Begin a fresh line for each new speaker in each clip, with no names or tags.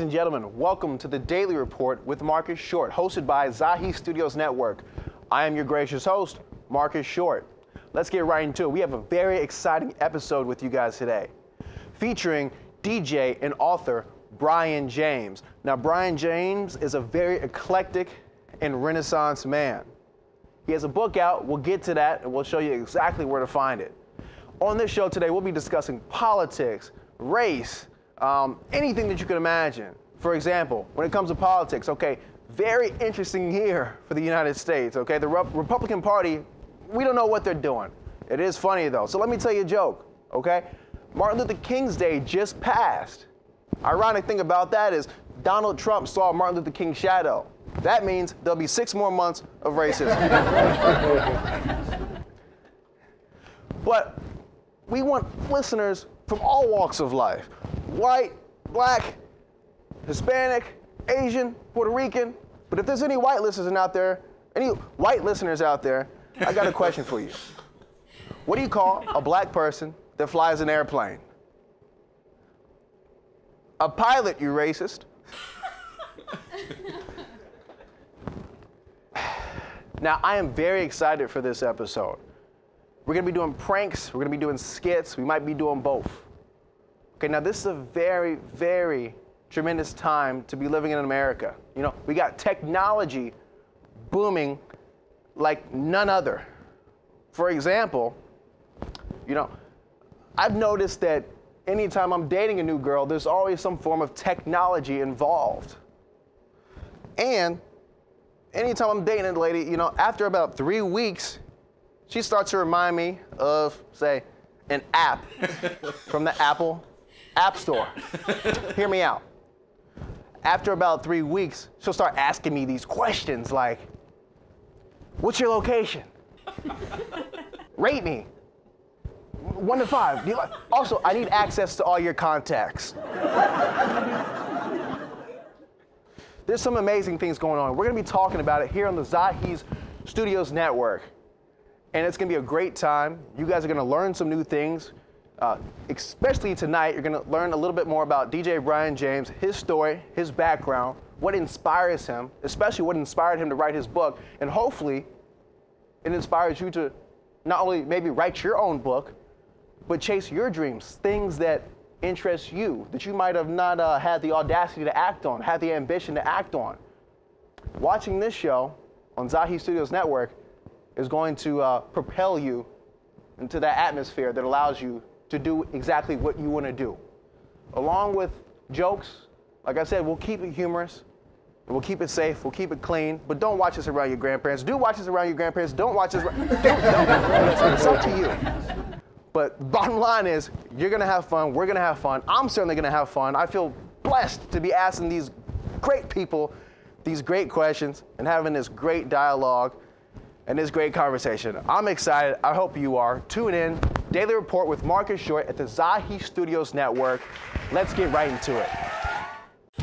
Ladies and gentlemen, welcome to the Daily Report with Marcus Short, hosted by Zahi Studios Network. I am your gracious host, Marcus Short. Let's get right into it. We have a very exciting episode with you guys today, featuring DJ and author Brian James. Now, Brian James is a very eclectic and Renaissance man. He has a book out. We'll get to that, and we'll show you exactly where to find it. On this show today, we'll be discussing politics, race, anything that you can imagine. For example, when it comes to politics, okay, very interesting year for the United States, okay? The Republican Party, we don't know what they're doing. It is funny though. So let me tell you a joke, okay? Martin Luther King's Day just passed. Ironic thing about that is Donald Trump saw Martin Luther King's shadow. That means there'll be 6 more months of racism. But we want listeners from all walks of life. White, black, Hispanic, Asian, Puerto Rican. But if there's any white listeners out there, I got a question for you. What do you call a black person that flies an airplane? A pilot, you racist. Now, I am very excited for this episode. We're gonna be doing pranks, we're gonna be doing skits, we might be doing both. Okay, now this is a very, very tremendous time to be living in America. You know, we got technology booming like none other. For example, you know, I've noticed that anytime I'm dating a new girl, there's always some form of technology involved. And anytime I'm dating a lady, you know, after about 3 weeks, she starts to remind me of, say, an app from the Apple App Store. Hear me out. After about 3 weeks, she'll start asking me these questions like, what's your location? Rate me. 1 to 5. Do you like? Also, I need access to all your contacts. There's some amazing things going on. We're going to be talking about it here on the Zahi Studios Network. And it's going to be a great time. You guys are going to learn some new things. Especially tonight, you're going to learn a little bit more about DJ Brian James, his story, his background, what inspires him, especially what inspired him to write his book. And hopefully, it inspires you to not only maybe write your own book, but chase your dreams, things that interest you, that you might have not had the audacity to act on, had the ambition to act on. Watching this show on Zahi Studios Network is going to propel you into that atmosphere that allows you to do exactly what you want to do. Along with jokes, like I said, we'll keep it humorous, we'll keep it safe, we'll keep it clean, but don't watch us around your grandparents. Do watch us around your grandparents, don't watch us around, don't. It's up to you. But bottom line is, you're gonna have fun, we're gonna have fun, I'm certainly gonna have fun. I feel blessed to be asking these great people these great questions and having this great dialogue and this great conversation. I'm excited, I hope you are. Tune in, Daily Report with Marcus Short at the Zahi Studios Network. Let's get right into it.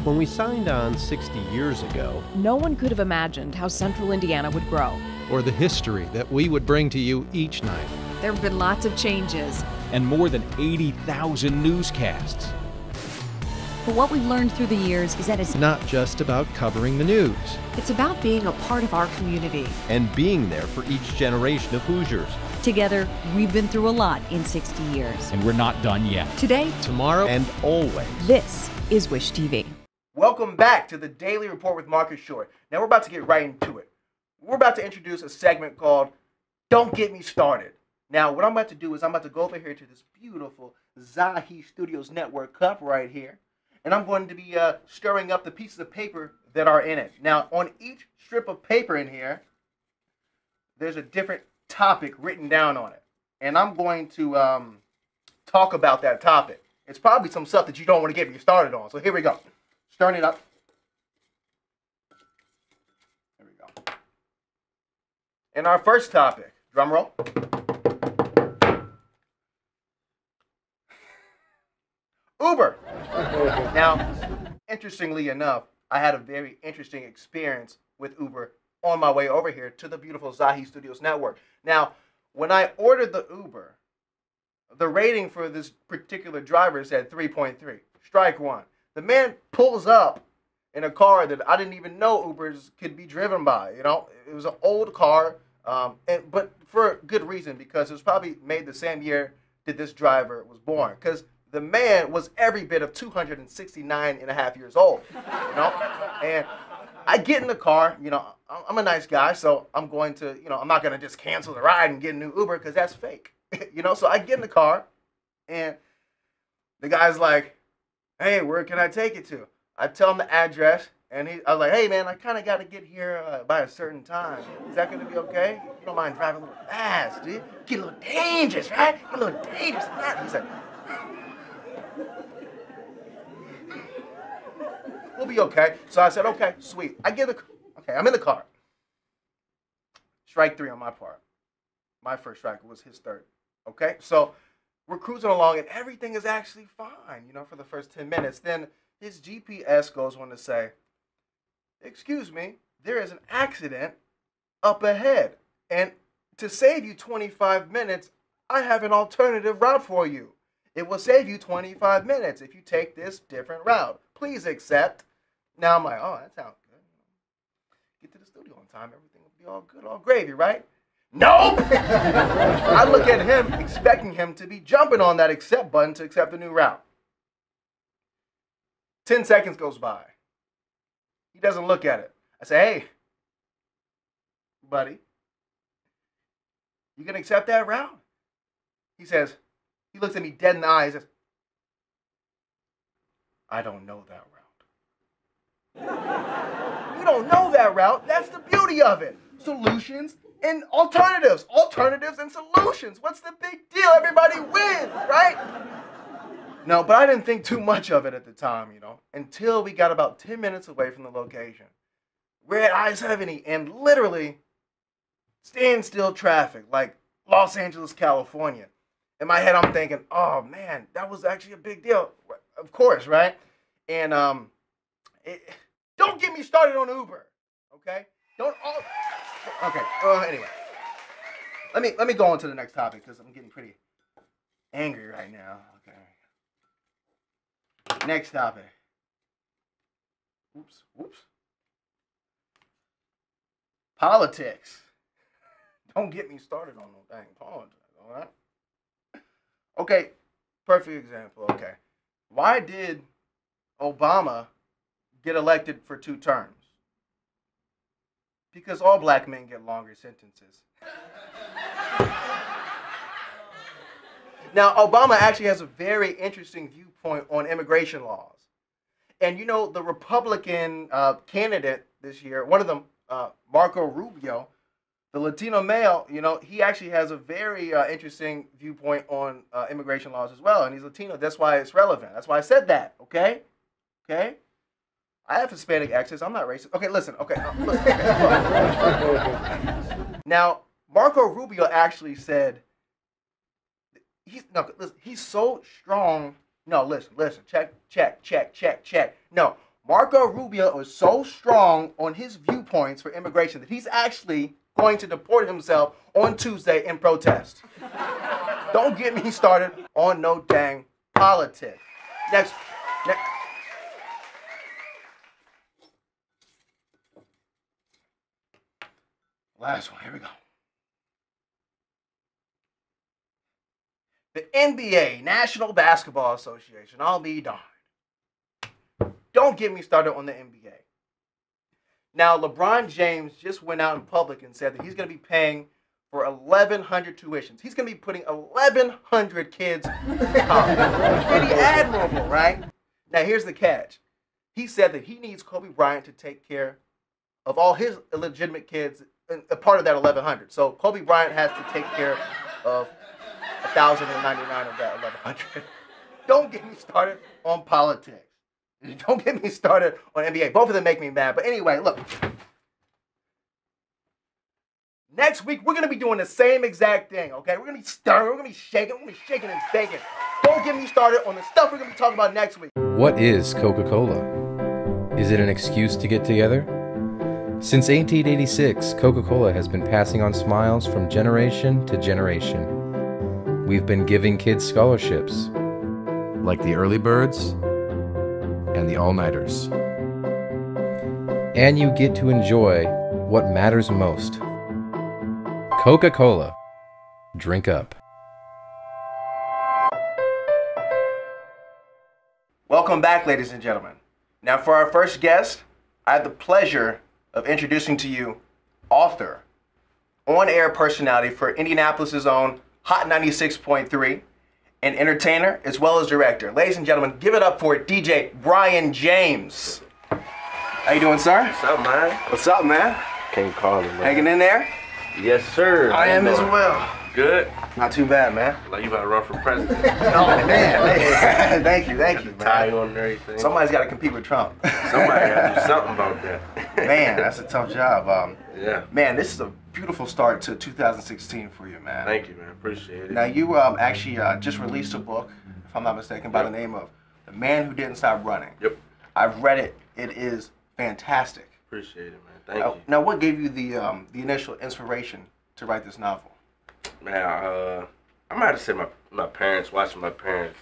When we signed on 60 years ago,
no one could have imagined how Central Indiana would grow.
Or the history that we would bring to you each night.
There have been lots of changes.
And more than 80,000 newscasts.
But what we've learned through the years is that it's
not just about covering the news.
It's about being a part of our community.
And being there for each generation of Hoosiers.
Together, we've been through a lot in 60 years.
And we're not done yet.
Today,
tomorrow, and always.
This is Wish TV.
Welcome back to the Daily Report with Marcus Short. Now we're about to get right into it. We're about to introduce a segment called Don't Get Me Started. Now what I'm about to do is I'm about to go over here to this beautiful Zahi Studios Network cup right here. And I'm going to be stirring up the pieces of paper that are in it. Now on each strip of paper in here, there's a different topic written down on it. And I'm going to talk about that topic. It's probably some stuff that you don't want to get me started on. So here we go. Stirring it up. There we go. And our first topic, drum roll. Uber. Now, interestingly enough, I had a very interesting experience with Uber on my way over here to the beautiful Zahi Studios Network. Now, when I ordered the Uber, the rating for this particular driver said 3.3. Strike one. The man pulls up in a car that I didn't even know Ubers could be driven by. You know, it was an old car, but for a good reason, because it was probably made the same year that this driver was born. Because the man was every bit of 269 and a half years old. You know, and I get in the car. You know, I'm a nice guy, so I'm going to, you know, I'm not going to just cancel the ride and get a new Uber because that's fake. You know, so I get in the car, and the guy's like, "Hey, where can I take you to?" I tell him the address, and I was like, "Hey, man, I kind of got to get here by a certain time. Is that going to be okay? You don't mind driving a little fast, do you? Get a little dangerous, right? Get a little dangerous." He said, "We'll be okay." So I said, "Okay, sweet." Okay, I'm in the car. Strike 3 on my part. My first strike was his third. Okay, so we're cruising along, and everything is actually fine, you know, for the first 10 minutes. Then his GPS goes on to say, "Excuse me, there is an accident up ahead. And to save you 25 minutes, I have an alternative route for you. It will save you 25 minutes if you take this different route. Please accept." Now I'm like, "Oh, that sounds good. Get to the studio on time, everything will be all good, all gravy, right?" Nope! I look at him, expecting him to be jumping on that accept button to accept the new route. 10 seconds goes by. He doesn't look at it. I say, "Hey, buddy, you gonna accept that route?" He looks at me dead in the eye and says, "I don't know that route." You don't know that route? That's the beauty of it. Solutions and alternatives. Alternatives and solutions. What's the big deal? Everybody wins, right? No, but I didn't think too much of it at the time, you know, until we got about 10 minutes away from the location. We're at I-70 and literally standstill traffic, like Los Angeles, California. In my head, I'm thinking, "Oh, man, that was actually a big deal." Of course, right? And don't get me started on Uber, okay? Okay. Anyway, let me go on to the next topic because I'm getting pretty angry right now. Okay. Next topic. Oops. Politics. Don't get me started on no dang politics, all right? Okay, perfect example. Okay. Why did Obama get elected for 2 terms? Because all black men get longer sentences. Now, Obama actually has a very interesting viewpoint on immigration laws. And you know, the Republican candidate this year, one of them, Marco Rubio, the Latino male, you know, he actually has a very interesting viewpoint on immigration laws as well. And he's Latino. That's why it's relevant. That's why I said that, okay? Okay? I have Hispanic exes. I'm not racist. Okay, listen. Okay, listen. Now, Marco Rubio actually said, he's so strong. No, listen. Check. No, Marco Rubio is so strong on his viewpoints for immigration that he's actually going to deport himself on Tuesday in protest. Don't get me started on no dang politics. Next. Last one, here we go. The NBA, National Basketball Association, I'll be darned. Don't get me started on the NBA. Now, LeBron James just went out in public and said that he's going to be paying for 1,100 tuitions. He's going to be putting 1,100 kids in college. Pretty admirable, right? Now, here's the catch. He said that he needs Kobe Bryant to take care of all his illegitimate kids, a part of that 1,100. So Kobe Bryant has to take care of 1,099 of that 1,100. Don't get me started on politics. Don't get me started on NBA. Both of them make me mad. But anyway, look. Next week, we're going to be doing the same exact thing, okay? We're going to be stirring, we're going to be shaking, we're going to be shaking and baking. Don't get me started on the stuff we're going to be talking about next week.
What is Coca-Cola? Is it an excuse to get together? Since 1886, Coca-Cola has been passing on smiles from generation to generation. We've been giving kids scholarships, like the early birds and the all-nighters. And you get to enjoy what matters most. Coca-Cola. Drink up.
Welcome back, ladies and gentlemen. Now, for our first guest, I have the pleasure of introducing to you author, on-air personality for Indianapolis' own Hot 96.3, and entertainer as well as director. Ladies and gentlemen, give it up for DJ Brian James. How you doing, sir?
What's up, man?
What's up, man?
Can't call him, man.
Hanging in there?
Yes, sir.
I am as well.
Good.
Not too bad, man.
Like you about to run for president.
Oh, man. Thank you,
Tie
man.
on and everything.
Somebody's got to compete with Trump.
Somebody got to do something about that.
Man, that's a tough job.
Yeah.
Man, this is a beautiful start to 2016 for you, man.
Thank you, man. Appreciate it.
Now, you actually just released a book, if I'm not mistaken, by the name of The Man Who Didn't Stop Running.
Yep.
I've read it. It is fantastic.
Appreciate it, man. Thank you.
Now, what gave you the initial inspiration to write this novel?
Man, I might have said my parents, watching my parents'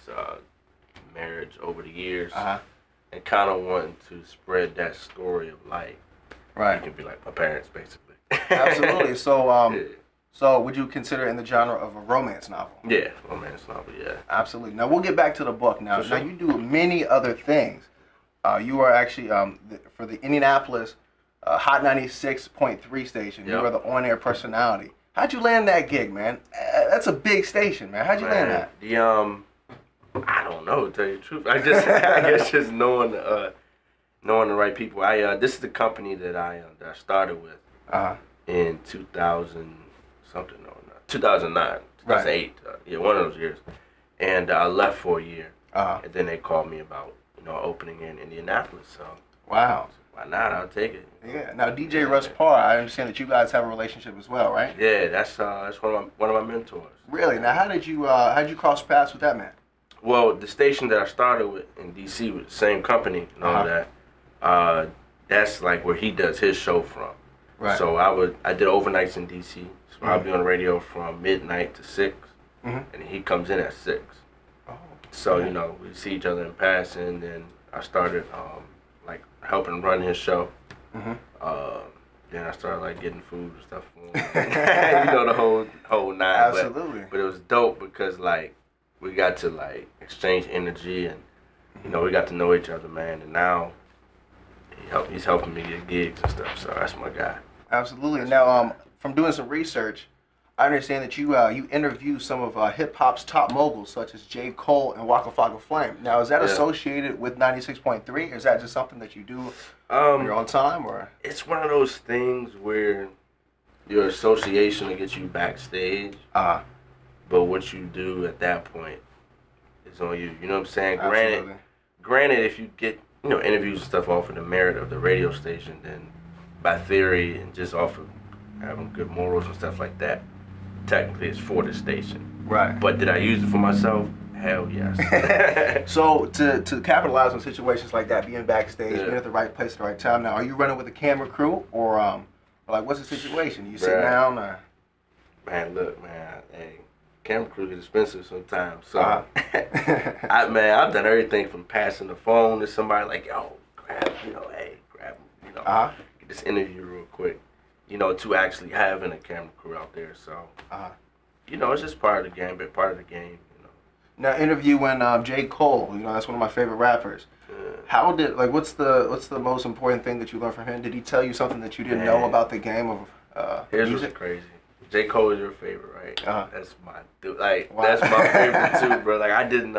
marriage over the years, and kind of wanting to spread that story of life.
Right.
You can be like my parents, basically.
Absolutely. So,
Yeah.
so would you consider it in the genre of a romance novel?
Yeah, romance novel, yeah.
Absolutely. Now, we'll get back to the book. Now,
For sure.
now you do many other things. You are actually, for the Indianapolis Hot 96.3 station, you
Yep.
are the on-air personality. How'd you land that gig, man? That's a big station, man. How'd you land that?
I don't know, to tell you the truth. I guess just knowing the right people. This is the company that I started with in 2000 something, 2009, 2008, yeah, one of those years. And I left for a year, and then they called me about opening in Indianapolis. So
Wow.
why not? I'll take it.
Yeah. Now, DJ Russ Parr, I understand that you guys have a relationship as well, right?
Yeah, that's one of my mentors.
Really? Now, how'd you cross paths with that man?
Well, the station that I started with in DC with the same company and all that, that's like where he does his show from.
Right.
So I did overnights in DC. So I'll be on the radio from midnight to 6, and he comes in at 6.
Oh.
So we see each other in passing. Then I started like helping run his show. Then I started like getting food and stuff for him. The whole nine.
Absolutely.
But it was dope because like we got to like exchange energy and we got to know each other, man. And now he's helping me get gigs and stuff. So that's my guy.
Absolutely. Now, from doing some research, I understand that you interview some of hip hop's top moguls, such as J. Cole and Waka Flocka Flame. Now, is that associated with 96.3, or is that just something that you do on your own time, or?
It's one of those things where your association will get you backstage, but what you do at that point is on you. You know what I'm saying?
Absolutely.
Granted, if you get interviews and stuff off of the merit of the radio station, then by theory and just off of having good morals and stuff like that, technically it's for the station.
Right.
But did I use it for myself? Hell yes.
So to capitalize on situations like that, being backstage, being at the right place at the right time. Now, are you running with a camera crew, or like what's the situation? You sit down, or?
Man, look, man. Hey, camera crew is expensive sometimes. So, I've done everything from passing the phone to somebody like, yo, grab, get this interview real quick, to actually having a camera crew out there. So, it's just part of the game, but part of the game,
Now, interviewing J. Cole, that's one of my favorite rappers. How did, what's the most important thing that you learned from him? Did he tell you something that you didn't know about the game of
Here's
music?
what's crazy. J. Cole is your favorite, right? That's my dude. Like,
Wow.
that's my favorite too, bro. Like, I didn't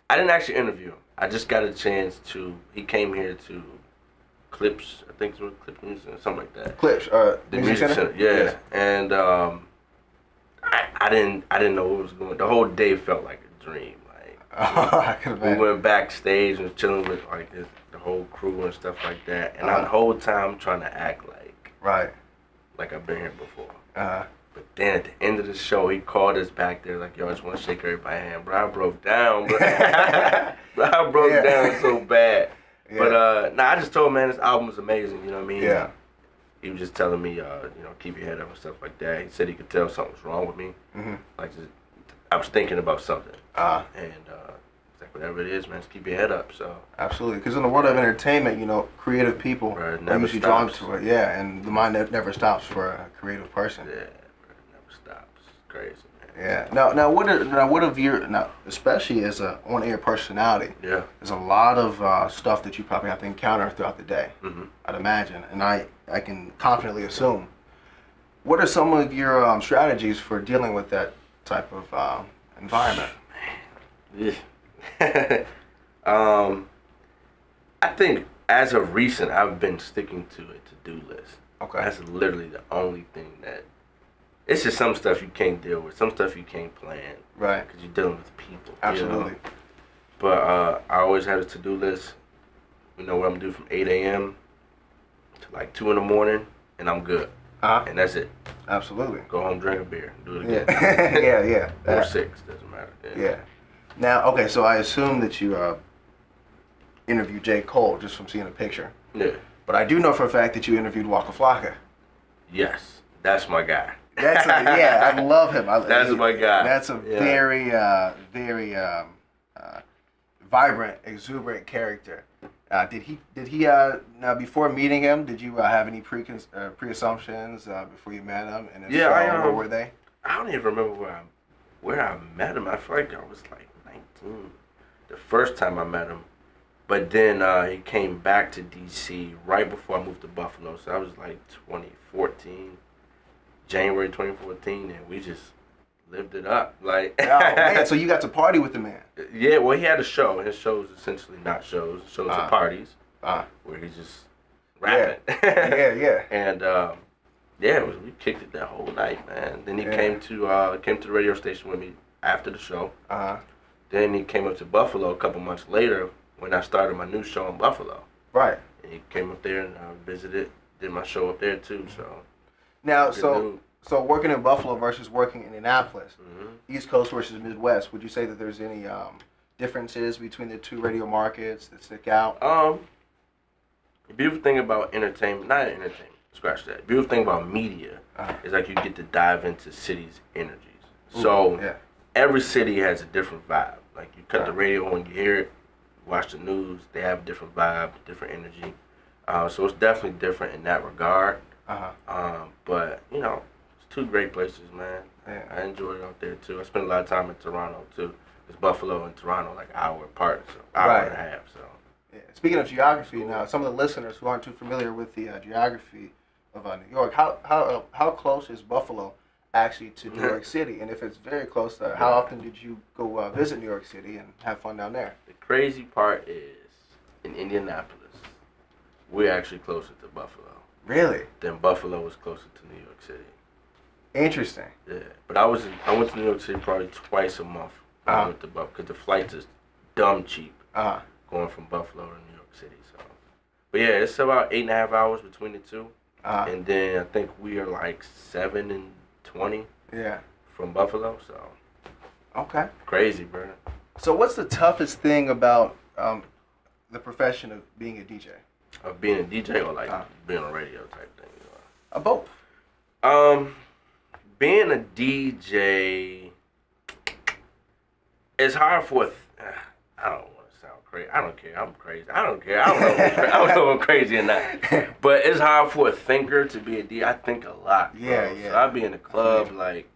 actually interview him. I just got a chance to. He came here to Clips, I think it was Clips Music or something like that.
Clips,
The Music Center. Yeah.
Yes.
And I didn't know what was going. The whole day felt like a dream. Like,
I could
we
imagine.
went backstage and was chilling with like the whole crew and stuff like that. And the whole time trying to act like I've been here before. But then at the end of the show, he called us back there like, yo, I just want to shake everybody's hand. Bro, I broke down, bro. I broke down so bad. Yeah. But I just told him, man, this album was amazing. You know what I mean?
Yeah.
He was just telling me, keep your head up and stuff like that. He said he could tell something was wrong with me. Like, I was thinking about something. And he's like, whatever it is, man, just keep your head up. So
Absolutely, because in the world of entertainment, you know, creative people
Right,
are
never
usually drawn
stops.
to it. Yeah, and the mind never stops for a creative person.
yeah, bro, it never stops. It's crazy, man.
Yeah. Now, especially as a on-air personality,
Yeah.
there's a lot of stuff that you probably have to encounter throughout the day.
Mm-hmm.
I'd imagine, and I can confidently assume. What are some of your strategies for dealing with that type of environment?
Yeah. I think as of recent, I've been sticking to a to-do list.
Okay.
That's literally the only thing that. It's just some stuff you can't deal with, some stuff you can't plan.
Right.
Because you're dealing with people.
Absolutely.
You know? But I always have a to-do list. You know what I'm gonna do from 8 a.m. to like 2 in the morning, and I'm good. And that's it.
Absolutely.
Go home, drink a beer, do it again.
Yeah. yeah.
Or 6, doesn't matter.
Yeah. Now, okay, so I assume that you interviewed J. Cole just from seeing a picture.
Yeah.
But I do know for a fact that you interviewed Waka Flocka.
Yes, that's my guy.
Yeah, I love him.
That's my guy.
That's a very vibrant, exuberant character. Did he now before meeting him, did you have any pre-assumptions before you met him? And if so, what were they?
I don't even remember where I met him. I feel like I was like 19 the first time I met him. But then he came back to D.C. right before I moved to Buffalo. So I was like 2014, January 2014, and we just lived it up. Like,
Oh man, so you got to party with the man?
Yeah, well, he had a show. His show's essentially not shows. Shows are parties where he's just rapping.
Yeah.
And we kicked it that whole night, man. Then he came to the radio station with me after the show. Then he came up to Buffalo a couple months later when I started my new show in Buffalo.
Right.
And he came up there and visited, did my show up there too. So
now, so working in Buffalo versus working in Indianapolis, East Coast versus Midwest, would you say that there's any differences between the two radio markets that stick out?
The beautiful thing about not entertainment, scratch that. The beautiful thing about media is like you get to dive into cities' energies. So every city has a different vibe. Like you cut the radio on, you hear it, watch the news, they have a different vibe, different energy. So it's definitely different in that regard. But, you know, it's two great places, man.
Yeah.
I enjoyed it out there, too. I spent a lot of time in Toronto, too. It's Buffalo and Toronto, like an hour apart, so hour and a half. So.
Yeah. Speaking of geography, now, some of the listeners who aren't too familiar with the geography of New York, how close is Buffalo actually to New York City? And if it's very close, how often did you go visit New York City and have fun down there?
The crazy part is, in Indianapolis, we're actually closer to Buffalo.
Really?
Than Buffalo is closer to New York City.
Interesting.
Yeah, but I went to New York City probably twice a month. I went to Buffalo because the flights is dumb cheap going from Buffalo to New York City. So, but yeah, it's about 8.5 hours between the two, and then I think we are like 7 and 20.
Yeah.
From Buffalo, so.
Okay.
Crazy, bro.
So what's the toughest thing about the profession of being a DJ?
Of being a DJ or like being on radio type thing?
Both.
Being a DJ, it's hard for I don't want to sound crazy. I don't care. I'm crazy. I don't care. I don't know if I'm crazy or not. But it's hard for a thinker to be a DJ. I think a lot.
Yeah,
bro.
yeah.
So I be in the club like,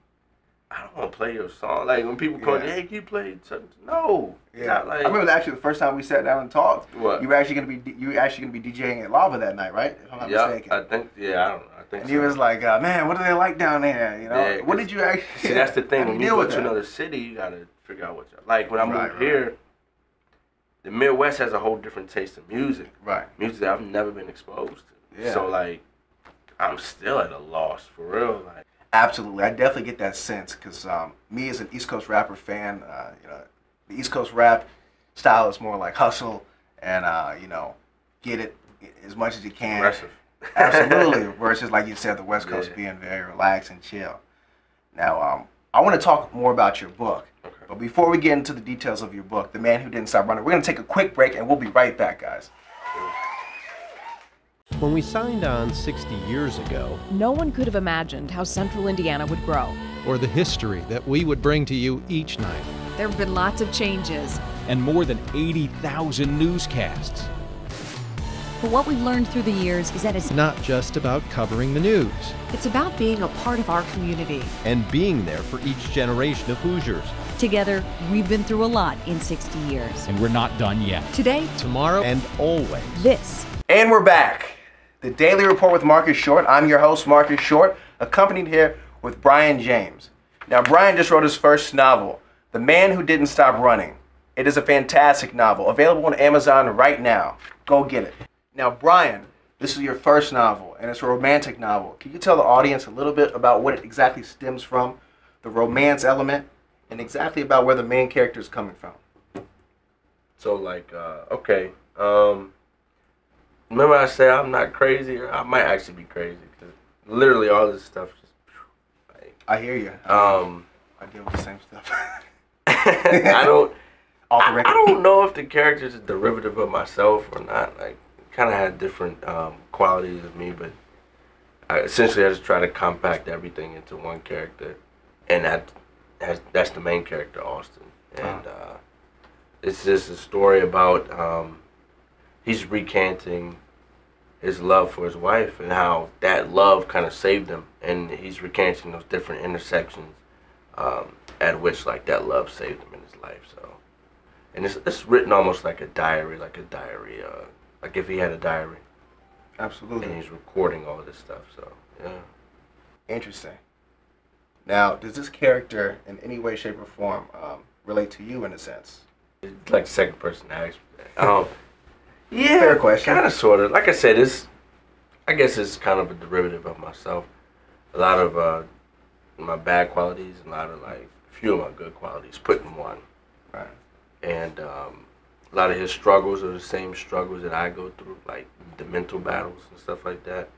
I don't want to play your song. Like when people call, hey, can you play something? No.
Yeah.
Not like,
I remember actually the first time we sat down and talked.
What?
You were actually gonna be DJing at Lava that night, right? If I'm not mistaken.
I think. Yeah, I don't know. I think.
And
so.
he was like, "Man, what do they like down there? You know,
Yeah,
what did you actually?"
See, that's the thing. When you
deal
go
with
to
that?
another city, you gotta figure out what you like. When I moved here, the Midwest has a whole different taste of music.
Right.
Music that I've never been exposed to.
Yeah.
So like, I'm still at a loss for real. Like.
Absolutely, I definitely get that sense because me as an East Coast rapper fan, you know, the East Coast rap style is more like hustle and you know, get it as much as you can.
Aggressive.
Absolutely. Versus like you said, the West Coast being very relaxed and chill. Now, I want to talk more about your book.
Okay.
But before we get into the details of your book, The Man Who Didn't Stop Running, we're going to take a quick break and we'll be right back, guys.
When we signed on 60 years ago,
no one could have imagined how Central Indiana would grow.
Or the history that we would bring to you each night.
There have been lots of changes,
and more than 80,000 newscasts.
But what we've learned through the years is that it's
Not just about covering the news
It's about being a part of our community.
and being there for each generation of Hoosiers.
together, we've been through a lot in 60 years.
And we're not done yet.
Today,
tomorrow.
And always.
This
And we're back. The Daily Report with Marcus Short. I'm your host, Marcus Short, accompanied here with Brian James. Now, Brian just wrote his first novel, The Man Who Didn't Stop Running. It is a fantastic novel, available on Amazon right now. Go get it. Now, Brian, this is your first novel, and it's a romantic novel. Can you tell the audience a little bit about what it exactly stems from, the romance element, and exactly about where the main character is coming from?
So like, okay. Remember I said I'm not crazy, or I might actually be crazy, because literally all this stuff just. Like,
I hear you.
I
deal with the same stuff.
don't.
Off the
I
record.
don't know if the character is a derivative of myself or not. Like, kind of had different qualities of me, but essentially I just try to compact everything into one character, and that's the main character, Austin. And it's just a story about he's recanting his love for his wife and how that love kind of saved him, and he's recanting those different intersections at which like that love saved him in his life. So, and it's written almost like a diary, like if he had a diary.
Absolutely.
And he's recording all of this stuff. So yeah.
Interesting. Now, does this character in any way, shape, or form relate to you in a sense?
It's like second person act. Yeah,
Fair question.
Kind of, sort of. Like I said, I guess it's kind of a derivative of myself. A lot of my bad qualities and a lot of like a few of my good qualities put in one.
Right.
And a lot of his struggles are the same struggles that I go through, like the mental battles and stuff like that.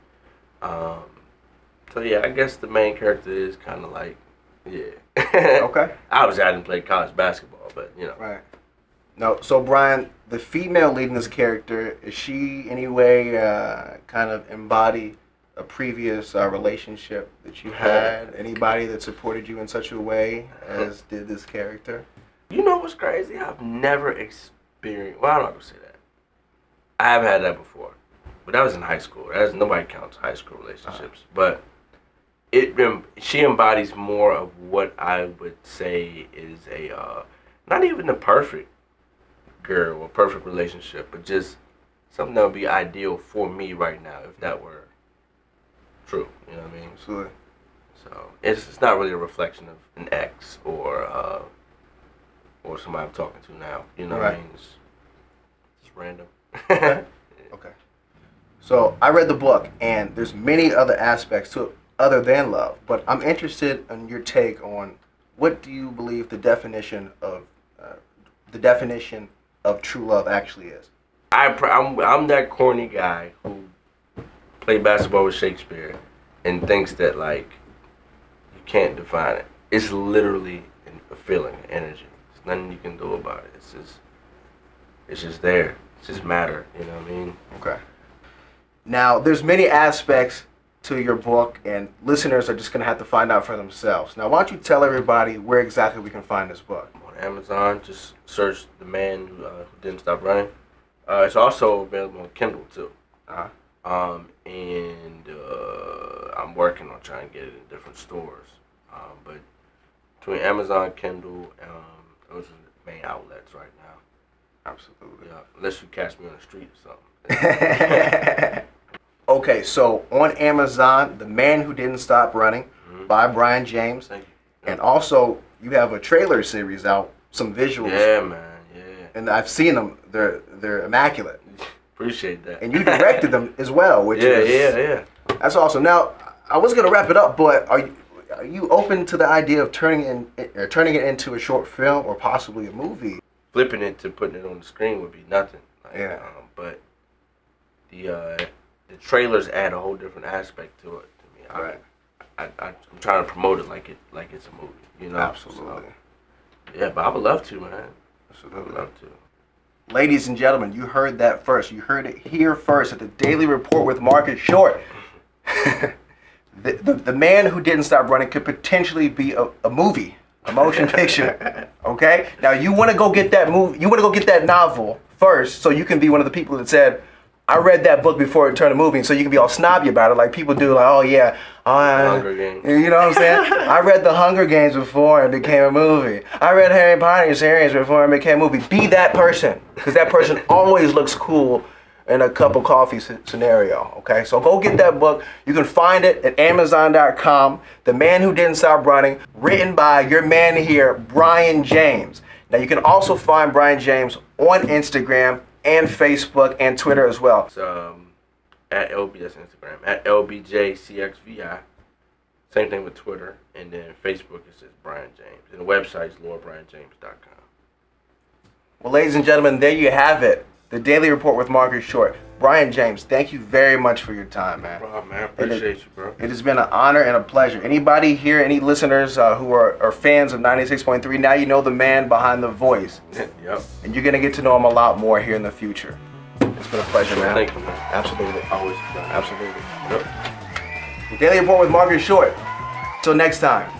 So yeah, I guess the main character is kind of like, yeah.
Okay.
Obviously, I didn't play college basketball, but you know.
Right. No, so Brian, the female leading this character, is she any way kind of embody a previous relationship that you had? Anybody that supported you in such a way as did this character?
You know what's crazy? I've never experienced. Well, I'm not gonna say that. I have had that before, but that was in high school. Nobody counts high school relationships, but she embodies more of what I would say is a not even the perfect girl or perfect relationship, but just something that would be ideal for me right now if that were true. You know what I mean?
Absolutely.
So it's not really a reflection of an ex or somebody I'm talking to now. You know what I mean? It's just random.
Okay. So I read the book, and there's many other aspects to it other than love, but I'm interested in your take on what do you believe the definition of true love actually is.
I'm that corny guy who played basketball with Shakespeare and thinks that like you can't define it. It's literally a feeling, an energy. There's nothing you can do about it. It's just there. It's just matter. You know what I mean?
Okay. Now, there's many aspects to your book, and listeners are just going to have to find out for themselves. Now, why don't you tell everybody where exactly we can find this book?
On Amazon, just search The Man Who Didn't Stop Running. It's also available on Kindle too. And I'm working on trying to get it in different stores. But between Amazon, Kindle, those are the main outlets right now.
Absolutely.
Yeah, unless you catch me on the street or something.
Okay, so on Amazon, The Man Who Didn't Stop Running by Brian James.
Thank you.
And also, you have a trailer series out, some visuals.
Yeah, man. Yeah.
And I've seen them. They're immaculate.
Appreciate that.
And you directed them as well, which is
yeah.
That's awesome. Now, I was gonna wrap it up, but are you open to the idea of turning it into a short film or possibly a movie?
Flipping it to putting it on the screen would be nothing. Like,
Yeah.
But the trailers add a whole different aspect to it to me.
Right.
I'm trying to promote it like it's a movie. You know.
Absolutely.
So, yeah, but I would love to, man. I
Absolutely.
would love to.
Ladies and gentlemen, you heard that first. You heard it here first at the Daily Report with Marcus Short. The Man Who Didn't Stop Running could potentially be a movie. A motion picture. Okay? Now you want to go get that movie, you want to go get that novel first so you can be one of the people that said, I read that book before it turned a movie, so you can be all snobby about it like people do, like, oh yeah,
Hunger Games.
You know what I'm saying? I read The Hunger Games before it became a movie. I read Harry Potter series before it became a movie. Be that person, because that person always looks cool in a cup of coffee scenario, okay? So go get that book. You can find it at Amazon.com, The Man Who Didn't Stop Running, written by your man here, Brian James. Now you can also find Brian James on Instagram and Facebook and Twitter as well.
It's at LB, that's Instagram, at LBJCXVI. Same thing with Twitter. And then Facebook is just Brian James. And the website is LordBrianJames.com.
Well, ladies and gentlemen, there you have it. The Daily Report with Marcus Short. Brian James, thank you very much for your time, man.
Bro, man, I appreciate you, bro.
It has been an honor and a pleasure. Anybody here, any listeners who are fans of 96.3, now you know the man behind the voice.
Yep.
And you're going to get to know him a lot more here in the future. It's been a pleasure, man.
Thank you, man.
Absolutely.
Always a pleasure.
Absolutely.
Yep.
The Daily Report with Marcus Short. Till next time.